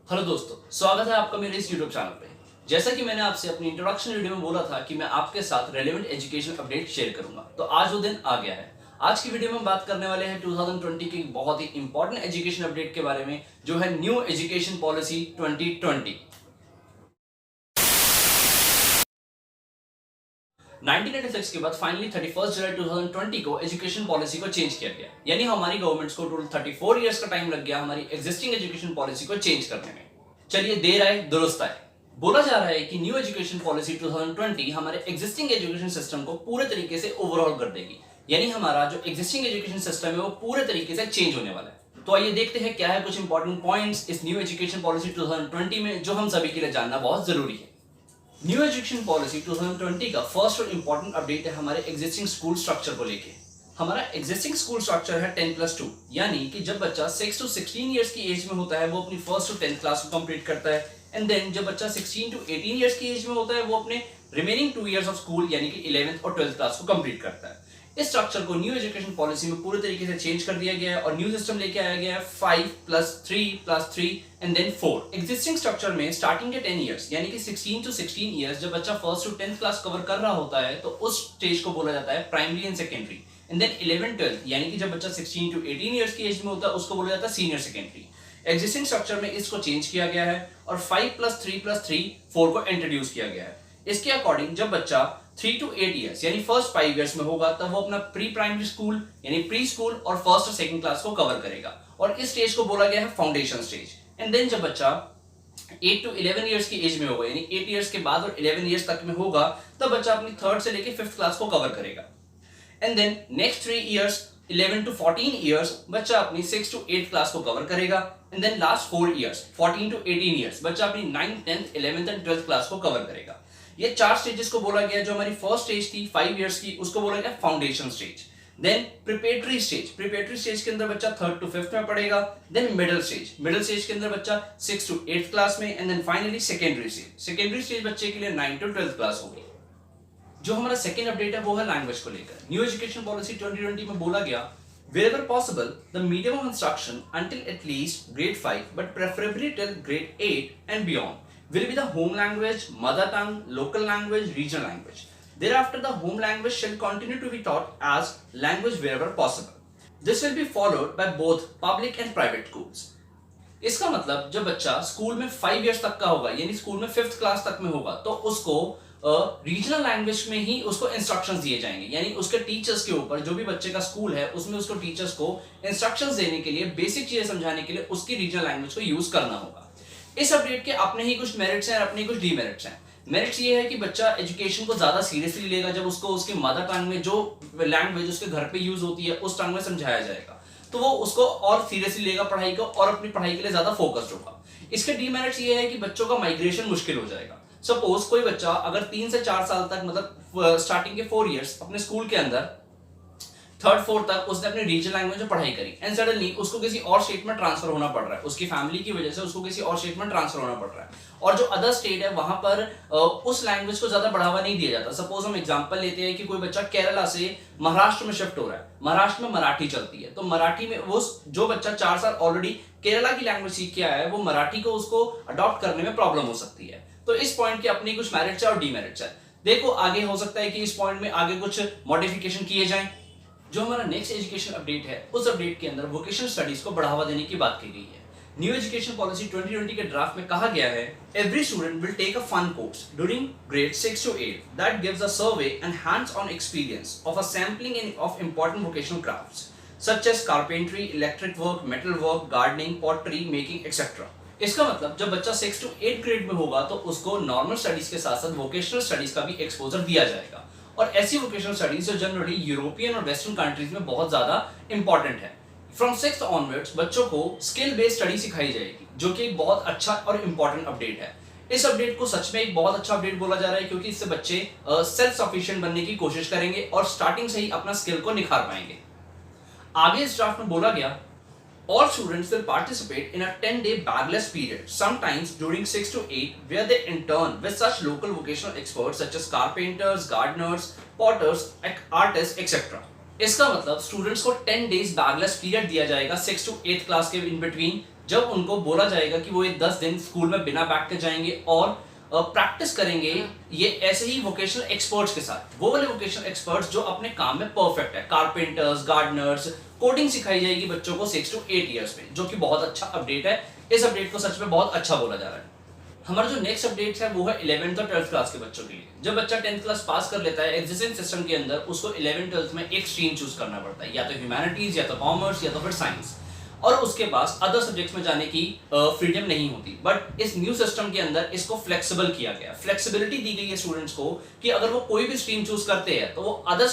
Hello दोस्तों, स्वागत है आपका मेरे इस यूट्यूब चैनल पे। जैसा कि मैंने आपसे अपनी इंट्रोडक्शन वीडियो में बोला था कि मैं आपके साथ रेलेवेंट एजुकेशन अपडेट शेयर करूंगा, तो आज वो दिन आ गया है। आज की वीडियो में हम बात करने वाले हैं 2020 की बहुत ही इंपॉर्टेंट एजुकेशन अपडेट के बारे में, जो है न्यू एजुकेशन पॉलिसी 2020। 1996 के बाद फाइनली 31 जुलाई 2020 को एजुकेशन पॉलिसी को चेंज किया गया, यानी हमारी गवर्नमेंट्स को टोटल 34 इयर्स का टाइम लग गया हमारी एग्जिस्टिंग एजुकेशन पॉलिसी को चेंज करने में। चलिए, देर आए दुरुस्त आए। बोला जा रहा है कि न्यू एजुकेशन पॉलिसी 2020 हमारे एग्जिस्टिंग एजुकेशन सिस्टम को पूरे तरीके से ओवरऑल कर देगी, यानी हमारा जो एग्जिस्टिंग एजुकेशन सिस्टम है वो पूरे तरीके से चेंज होने वाला है। तो आइए देखते हैं क्या है कुछ इंपॉर्टेंट पॉइंट्स इस न्यू एजुकेशन पॉलिसी 2020 में, जो हम सभी के लिए जानना बहुत जरूरी है। न्यू एजुकेशन पॉलिसी 2020 का फर्स्ट और इंपॉर्टेंट अपडेट है हमारे एग्जिस्टिंग स्कूल स्ट्रक्चर को लेके। हमारा एग्जिस्टिंग स्कूल स्ट्रक्चर है 10+2, यानी कि जब बच्चा 6 to 16 इयर्स की एज में होता है वो अपनी फर्स्ट टू 10th क्लास को कंप्लीट करता है, एंड देन जब बच्चा 16 to 18 इयर्स की एज में होता है वो अपने रिमेनिंग 2 इयर्स ऑफ स्कूल यानी कि 11th और 12th क्लास को कंप्लीट करता है। इस स्ट्रक्चर को न्यू एजुकेशन पॉलिसी में पूरे तरीके से चेंज कर दिया गया है और न्यू सिस्टम लेके आया गया है 5+3+3 एंड देन 4। एग्जिस्टिंग स्ट्रक्चर में स्टार्टिंग के 10 इयर्स यानी कि 16 to 16 इयर्स जब बच्चा first to 10th class cover कर रहा होता है तो उस स्टेज को बोला जाता है primary and secondary, and then 11-12 यानी कि जब बच्चा 16 to 18 इयर्स की एज में होता है उसको बोला जाता है सीनियर सेकेंडरी। एग्जिस्टिंग स्ट्रक्चर में इसको चेंज किया गया है और 5+3+3 4 को इंट्रोड्यूस किया गया है। इसके अकॉर्डिंग जब बच्चा 3 to 8 इयर्स यानी फर्स्ट 5 इयर्स में होगा तब वो अपना प्री प्राइमरी स्कूल यानी प्री स्कूल और फर्स्ट और सेकंड क्लास को कवर करेगा, और इस स्टेज को बोला गया है फाउंडेशन स्टेज। एंड देन जब बच्चा 8 to 11 इयर्स की एज में होगा यानी 8 इयर्स के बाद और 11 इयर्स तक में होगा तब बच्चा अपनी थर्ड से लेके 5th क्लास को कवर करेगा। And then next 3 years 11 to 14 years बच्चा अपनी 6 to 8 क्लास को कवर करेगा, and then last 4 years 14 to 18 years बच्चा अपनी 9th 10th 11th and 12th class को कवर करेगा। ये 4 स्टेजेस को बोला गया। जो हमारी फर्स्ट स्टेज थी 5 इयर्स की उसको बोला गया foundation stage. Then preparatory stage के अंदर बच्चा 3rd to 5th में पढ़ेगा। देन मिडिल स्टेज के अंदर बच्चा 6 to 8th क्लास में, and then finally secondary stage बच्चे के लिए 9 to 12th क्लास होगी। जो हमारा सेकेंड अपडेट है वो है लैंग्वेज को लेकर। न्यू एजुकेशन पॉलिसी 2020 में बोला गया wherever possible the medium of instruction until at least grade 5 but preferably till grade 8 and beyond will be the home language, mother tongue, local language, regional language. Thereafter the home language shall continue to be taught as language wherever possible. This will be followed by both public and private schools. इसका मतलब जब बच्चा school में 5 years तक का होगा यानी school में 5th क्लास तक में होगा तो उसको रीजनल लैंग्वेज में ही उसको इंस्ट्रक्शंस दिए जाएंगे, यानी उसके टीचर्स के ऊपर जो भी बच्चे का स्कूल है उसमें उसको टीचर्स को इंस्ट्रक्शंस देने के लिए बेसिक चीजें समझाने के लिए उसकी रीजनल लैंग्वेज को यूज करना होगा। इस अपडेट के अपने ही कुछ मेरिट्स हैं और अपने कुछ डीमेरिट्स हैं। मेरिट्स ये है कि बच्चा एजुकेशन को ज्यादा सीरियसली लेगा जब उसको उसकी मदर टंग में जो लैंग्वेज उसके घर पे यूज होती है उस टंग में समझाया जाएगा, तो वो उसको और सीरियसली लेगा पढ़ाई को और अपनी पढ़ाई के लिए ज्यादा फोकस्ड होगा। इसके डीमेरिट्स ये है कि बच्चों का माइग्रेशन मुश्किल हो जाएगा। सपोज कोई बच्चा अगर 3 से 4 साल तक मतलब स्टार्टिंग के 4 इयर्स अपने स्कूल के अंदर 3rd 4th तक उसने अपनी रीजनल लैंग्वेज में पढ़ाई करी एंड सडनली उसको किसी और स्टेट में ट्रांसफर होना पड़ रहा है, उसकी फैमिली की वजह से उसको किसी और स्टेट में ट्रांसफर होना पड़ रहा है, और जो अदर स्टेट है वहां पर उस लैंग्वेज को ज्यादा बढ़ावा नहीं दिया जाता। सपोज हम एग्जांपल लेते हैं कि कोई बच्चा केरला से महाराष्ट्र में शिफ्ट हो रहा है, महाराष्ट्र में मराठी चलती है, तो मराठी में वो जो बच्चा 4 साल ऑलरेडी केरला की लैंग्वेज सीख के आया है वो मराठी को उसको अडॉप्ट करने में प्रॉब्लम हो सकती है। तो इस पॉइंट के अपने कुछ मेरिट्स है और डीमेरिट्स है। देखो आगे हो सकता है कि इस पॉइंट में आगे कुछ मॉडिफिकेशन किए जाएं। जो हमारा नेक्स्ट एजुकेशन अपडेट है उस अपडेट के अंदर वोकेशनल स्टडीज को बढ़ावा देने की बात की गई है। न्यू एजुकेशन पॉलिसी 2020 के ड्राफ्ट में कहा गया है every student will take a fun course during grade 6 to 8 that gives a survey and hands on experience of a sampling of important vocational crafts such as carpentry, electric work, metal work, gardening, pottery making etcetera. इसका मतलब जब बच्चा 6 to 8 grade में होगा तो उसको normal studies के साथ साथ वोकेशनल स्टडीज का भी एक्सपोजर दिया जाएगा, और ऐसी वोकेशनल स्टडीज जो जनरली यूरोपियन और वेस्टर्न कंट्रीज में बहुत ज्यादा इंपॉर्टेंट है। फ्रॉम 6th ऑनवर्ड्स बच्चों को स्किल बेस्ड स्टडी सिखाई जाएगी, जो कि एक बहुत अच्छा और इंपॉर्टेंट अपडेट है। इस अपडेट को सच में एक बहुत अच्छा अपडेट बोला जा रहा है क्योंकि इससे बच्चे सेल्फ सफिशिएंट बनने की कोशिश करेंगे और स्टार्टिंग से ही अपना स्किल को निखार पाएंगे। आगे इस ड्राफ्ट में बोला गया all students will participate in a 10-day bagless period, sometimes during 6 to 8, where they intern with such local vocational experts such as carpenters, gardeners, potters, artists, etc. इसका मतलब स्टूडेंट्स को 10 डेज बैगलेस पीरियड दिया जाएगा 6 to 8 class के in between, जब उनको बोला जाएगा कि वो ये 10 दिन स्कूल में बिना बैग के जाएंगे और प्रैक्टिस करेंगे ये ऐसे ही वोकेशनल एक्सपर्ट्स के साथ, वो वाले वोकेशनल एक्सपर्ट्स जो अपने काम में परफेक्ट है, कारपेंटर्स, गार्डनर्स। कोडिंग सिखाई जाएगी बच्चों को 6 to 8 ईयर्स में, जो कि बहुत अच्छा अपडेट है। इस अपडेट को सच में बहुत अच्छा बोला जा रहा है। हमारा जो नेक्स्ट अपडेट है वो है 11th और 12th क्लास के बच्चों के लिए। जब बच्चा 10th क्लास पास कर लेता है एग्जिस्टिंग सिस्टम के अंदर, उसको 11th 12th में एक स्ट्रीम चूज करना पड़ता है, या तो ह्यूमैनिटीज, या तो कॉमर्स, या तो फिर साइंस, और उसके पास अदर सब्जेक्ट्स में जाने की फ्रीडम नहीं होती। बट इस न्यू सिस्टम के अंदर इसको फ्लेक्सिबल किया गया, फ्लेक्सिबिलिटी दी गई है स्टूडेंट्स को कि अगर वो कोई भी स्ट्रीम चूज करते हैं तो वो अदर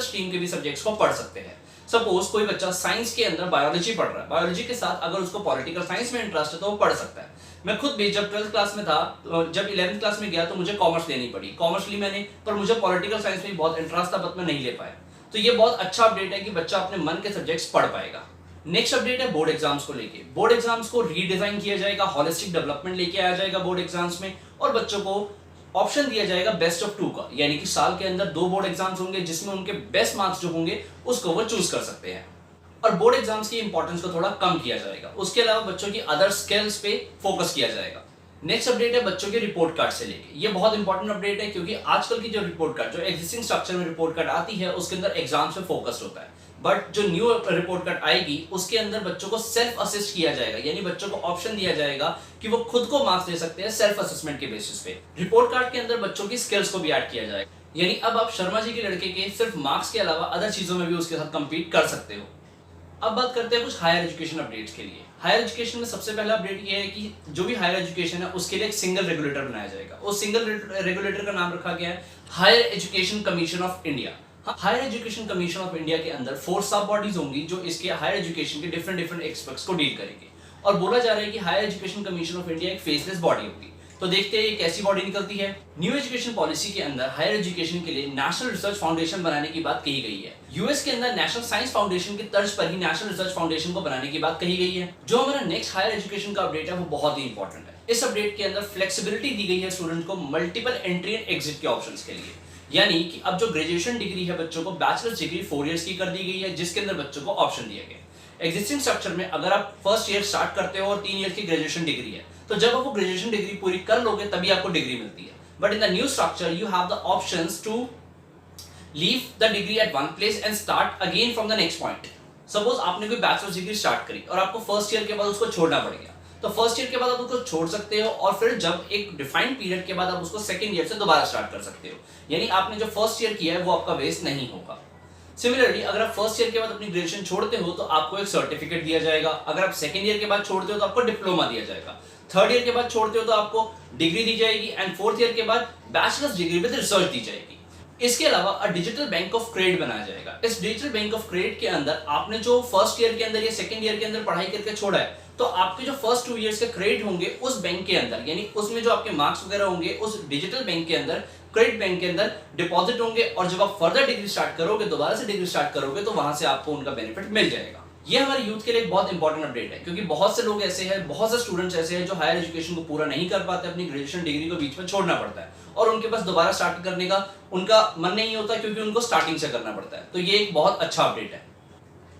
स्ट्रीम के भी सब्जेक्ट्स को पढ़ सकते हैं। सपोज कोई बच्चा साइंस के अंदर बायोलॉजी पढ़ रहा है, बायोलॉजी के साथ अगर उसको पॉलिटिकल साइंस में इंटरेस्ट है तो वो पढ़ सकता है। मैं खुद भी जब 12th क्लास में था, जब 11th क्लास में गया तो मुझे कॉमर्स लेनी पड़ी, कॉमर्स ली मैंने, पर मुझे पॉलिटिकल साइंस में बहुत इंटरेस्ट था, बट मैं नहीं ले पाया। तो ये बहुत अच्छा अपडेट है कि बच्चा अपने मन के सब्जेक्ट्स पढ़ पाएगा। नेक्स्ट अपडेट है बोर्ड एग्जाम्स को लेके। बोर्ड एग्जाम्स को रीडिजाइन किया जाएगा, हॉलिस्टिक डेवलपमेंट लेके आया जाएगा बोर्ड एग्जाम्स में, और बच्चों को ऑप्शन दिया जाएगा बेस्ट ऑफ 2 का, यानी कि साल के अंदर 2 बोर्ड एग्जाम्स होंगे जिसमें उनके बेस्ट मार्क्स जो होंगे उसको वो चूज कर सकते हैं, और बोर्ड एग्जाम्स की इंपॉर्टेंस को थोड़ा कम किया जाएगा। उसके अलावा बच्चों की अदर स्किल्स पे फोकस किया जाएगा। नेक्स्ट अपडेट है बच्चों के रिपोर्ट कार्ड से लेके। ये बहुत इंपॉर्टेंट अपडेट है क्योंकि आजकल की जो रिपोर्ट कार्ड, जो एग्जिस्टिंग स्ट्रक्चर में रिपोर्ट कार्ड आती है उसके अंदर एग्जाम्स पे फोकस्ड होता है, बट जो न्यू रिपोर्ट कार्ड आएगी उसके अंदर बच्चों को सेल्फ असिस्ट किया जाएगा, यानी बच्चों को ऑप्शन दिया जाएगा कि वो खुद को मार्क्स दे सकते हैं सेल्फ असेसमेंट के बेसिस पे। रिपोर्ट कार्ड के अंदर बच्चों की स्किल्स को भी ऐड किया जाएगा, यानी अब आप शर्मा जी के लड़के के सिर्फ मार्क्स के अलावा अदर चीजों में भी उसके साथ कंपीट कर सकते हो। अब बात करते हैं कुछ हायर एजुकेशन अपडेट्स के लिए। हायर एजुकेशन में सबसे पहला अपडेट ये है कि जो भी हायर एजुकेशन है उसके लिए एक सिंगल रेगुलेटर बनाया जाएगा। उस सिंगल रेगुलेटर का नाम रखा गया है higher education commission of India. Higher education commission of India के अंदर 4 सब बॉडीज होंगी जो इसके हायर एजुकेशन के डिफरेंट एस्पेक्ट्स को डील करेंगे, और बोला जा रहा है कि higher education commission of India एक फेसलेस बॉडी होगी। तो देखते हैं ये कैसी बॉडी निकलती है। न्यू एजुकेशन पॉलिसी के अंदर हायर एजुकेशन के लिए नेशनल रिसर्च फाउंडेशन बनाने की बात कही गई है। यूएस के अंदर नेशनल साइंस फाउंडेशन की तर्ज पर ही नेशनल रिसर्च फाउंडेशन को बनाने की बात कही गई है। जो हमारा नेक्स्ट हायर एजुकेशन का अपडेट है वो बहुत ही इंपॉर्टेंट है। इस अपडेट के अंदर फ्लेक्सिबिलिटी दी गई है स्टूडेंट को मल्टीपल एंट्री एंड एग्जिट के ऑप्शंस के लिए, यानी कि अब जो ग्रेजुएशन डिग्री है बच्चों को बैचलर्स डिग्री 4 इयर्स की कर दी गई है, जिसके अंदर बच्चों को ऑप्शन दिया गया। एग्जिस्टिंग स्ट्रक्चर में अगर आप फर्स्ट ईयर स्टार्ट करते हो और 3 ईयर की ग्रेजुएशन डिग्री है, तो जब आप वो ग्रेजुएशन डिग्री पूरी कर लोगे तभी आपको डिग्री मिलती है। But in the new structure you have the options to leave the degree at one place and start again from the next point. Suppose आपने कोई बैचलर्स डिग्री स्टार्ट करी और आपको फर्स्ट ईयर के बाद उसको छोड़ना पड़ गया, तो फर्स्ट ईयर के बाद आप उसको छोड़ सकते हो और फिर जब एक डिफाइंड पीरियड के बाद आप उसको सेकंड ईयर से दोबारा स्टार्ट कर सकते हो, यानी आपने जो फर्स्ट ईयर किया है वो आपका वेस्ट नहीं होगा। सिमिलरली अगर आप फर्स्ट ईयर के बाद अपनी ग्रेजुएशन छोड़ते हो तो आपको एक सर्टिफिकेट दिया जाएगा, अगर आप सेकंड ईयर के बाद छोड़ते हो तो आपको डिप्लोमा दिया जाएगा, थर्ड ईयर के बाद छोड़ते हो तो आपको डिग्री दी जाएगी, एंड फोर्थ ईयर के बाद बैचलर्स डिग्री विद रिसर्च दी जाएगी। इसके अलावा डिजिटल बैंक ऑफ क्रेडिट बनाया जाएगा। इस डिजिटल बैंक ऑफ क्रेडिट के अंदर आपने जो फर्स्ट ईयर के अंदर या सेकंड ईयर के अंदर पढ़ाई करके छोड़ा है, तो आपके जो फर्स्ट 2 इयर्स के क्रेडिट होंगे उस बैंक के अंदर, यानी उसमें जो आपके मार्क्स वगैरह होंगे उस डिजिटल बैंक के अंदर, क्रेडिट बैंक के अंदर डिपॉजिट होंगे, और जब आप फर्दर डिग्री स्टार्ट करोगे, दोबारा से डिग्री स्टार्ट करोगे, तो वहां से आपको उनका बेनिफिट मिल जाएगा। ये हमारे यूथ के लिए एक बहुत इंपॉर्टेंट अपडेट है, क्योंकि बहुत से लोग ऐसे हैं, बहुत से स्टूडेंट्स ऐसे हैं जो हायर एजुकेशन को पूरा नहीं कर पाते, अपनी ग्रेजुएशन डिग्री को बीच में छोड़ना पड़ता है और उनके पास दोबारा स्टार्ट करने का उनका मन नहीं होता क्योंकि उनको स्टार्टिंग से करना पड़ता है। तो ये एक बहुत अच्छा अपडेट है।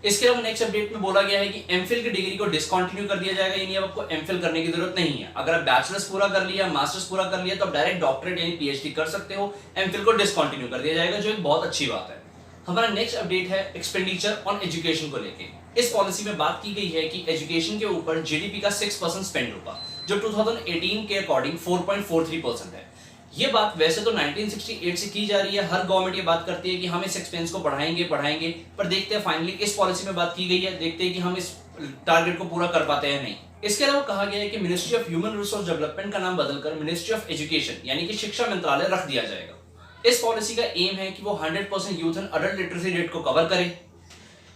इसके अलावा नेक्स्ट अपडेट में बोला गया है कि एमफिल की डिग्री को डिसकंटिन्यू कर दिया जाएगा, यानी अब आपको एमफिल करने की जरूरत नहीं है। अगर आप बैचलर्स पूरा कर लिया, मास्टर्स पूरा कर लिया, तो आप डायरेक्ट डॉक्टरेट यानी पीएचडी कर सकते हो। एमफिल को डिसकंटिन्यू कर दिया जाएगा, जो एक बहुत अच्छी बात है। हमारा नेक्स्ट अपडेट है एक्सपेंडिचर ऑन एजुकेशन को लेके। इस पॉलिसी में बात की गई है कि एजुकेशन के ऊपर जीडीपी का 6% स्पेंड होगा, जो 2018 के अकॉर्डिंग 4.43% है। ये बात वैसे तो 1968 से की जा रही है, हर गवर्नमेंट ये बात करती है कि हम इस एक्सपेंस को बढ़ाएंगे, पर देखते हैं फाइनली इस पॉलिसी में बात की गई है, देखते हैं कि हम इस टारगेट को पूरा कर पाते हैं नहीं। इसके अलावा कहा गया है कि ministry of human resource development का नाम बदलकर मिनिस्ट्री ऑफ एजुकेशन यानी कि शिक्षा मंत्रालय रख दिया जाएगा। इस पॉलिसी का एम है कि वो 100% youth and adult literacy rate को कवर करे।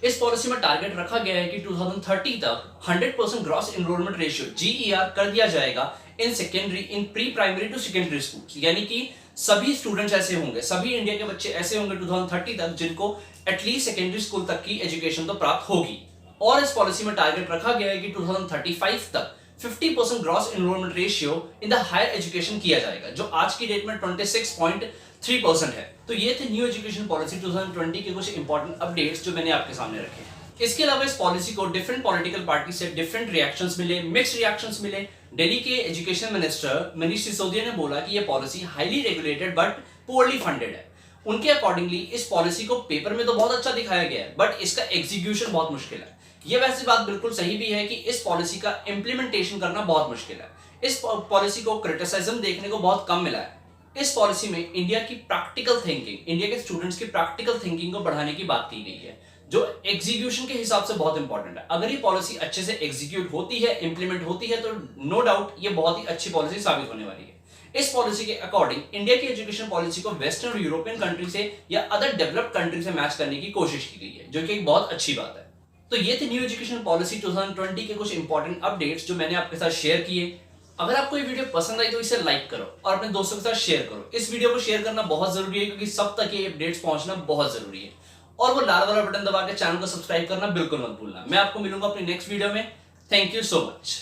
इस पॉलिसी में टारगेट रखा गया है कि 2030 तक 100% ग्रॉस एनरोलमेंट रेशियो GER कर दिया जाएगा in secondary, in pre primary to secondary school, यानी कि सभी स्टूडेंट्स ऐसे होंगे, सभी इंडिया के बच्चे ऐसे होंगे 2030 तक जिनको एटलीस्ट सेकेंडरी स्कूल तक की एजुकेशन तो प्राप्त होगी। और इस पॉलिसी में टारगेट रखा गया है कि 2035 तक 50% gross enrolment ratio in the higher education किया जाएगा, जो आज की डेट में 26.3% है। तो तो ये थे न्यू एजुकेशन पॉलिसी 2020 के कुछ इंपॉर्टेंट अपडेट्स जो मैंने आपके सामने रखे। इसके अलावा इस पॉलिसी को डिफरेंट पॉलिटिकल पार्टी से डिफरेंट रिएक्शंस मिले, मिक्स्ड रिएक्शंस मिले। दिल्ली के एजुकेशन मिनिस्टर मनीष सिसोदिया ने बोला कि ये policy highly regulated but poorly funded है। उनके अकॉर्डिंगली इस पॉलिसी को पेपर में तो बहुत अच्छा दिखाया गया है, बट इसका एग्जीक्यूशन बहुत मुश्किल है। ये वैसे बात बिल्कुल सही भी है कि इस पॉलिसी का इंप्लीमेंटेशन करना बहुत मुश्किल है। इस पॉलिसी को क्रिटिसिज्म देखने को बहुत कम मिला है। इस पॉलिसी में इंडिया की प्रैक्टिकल थिंकिंग, इंडिया के स्टूडेंट्स की प्रैक्टिकल थिंकिंग को बढ़ाने की बात की गई है, जो एग्जीक्यूशन के हिसाब से बहुत इंपॉर्टेंट है। अगर ये पॉलिसी अच्छे से एग्जीक्यूट होती है, इंप्लीमेंट होती है, तो नो डाउट ये बहुत ही अच्छी पॉलिसी साबित होने वाली है। इस पॉलिसी के अकॉर्डिंग इंडिया की एजुकेशन पॉलिसी को वेस्टर्न और यूरोपियन कंट्री से या अदर डेवलप्ड कंट्री से मैच करने की कोशिश की गई है, जो कि एक बहुत अच्छी बात है। तो ये थे न्यू एजुकेशन पॉलिसी 2020 के कुछ इंपॉर्टेंट अपडेट्स जो मैंने आपके साथ शेयर किए। अगर आपको ये वीडियो पसंद आई तो इसे लाइक करो और अपने दोस्तों के साथ शेयर करो। इस वीडियो को शेयर करना बहुत जरूरी है, क्योंकि सब तक ये अपडेट्स पहुंचना बहुत जरूरी है। और वो लाल वाला बटन दबा के चैनल को सब्सक्राइब करना बिल्कुल मत भूलना। मैं आपको मिलूंगा अपनी नेक्स्ट वीडियो में। Thank you so much.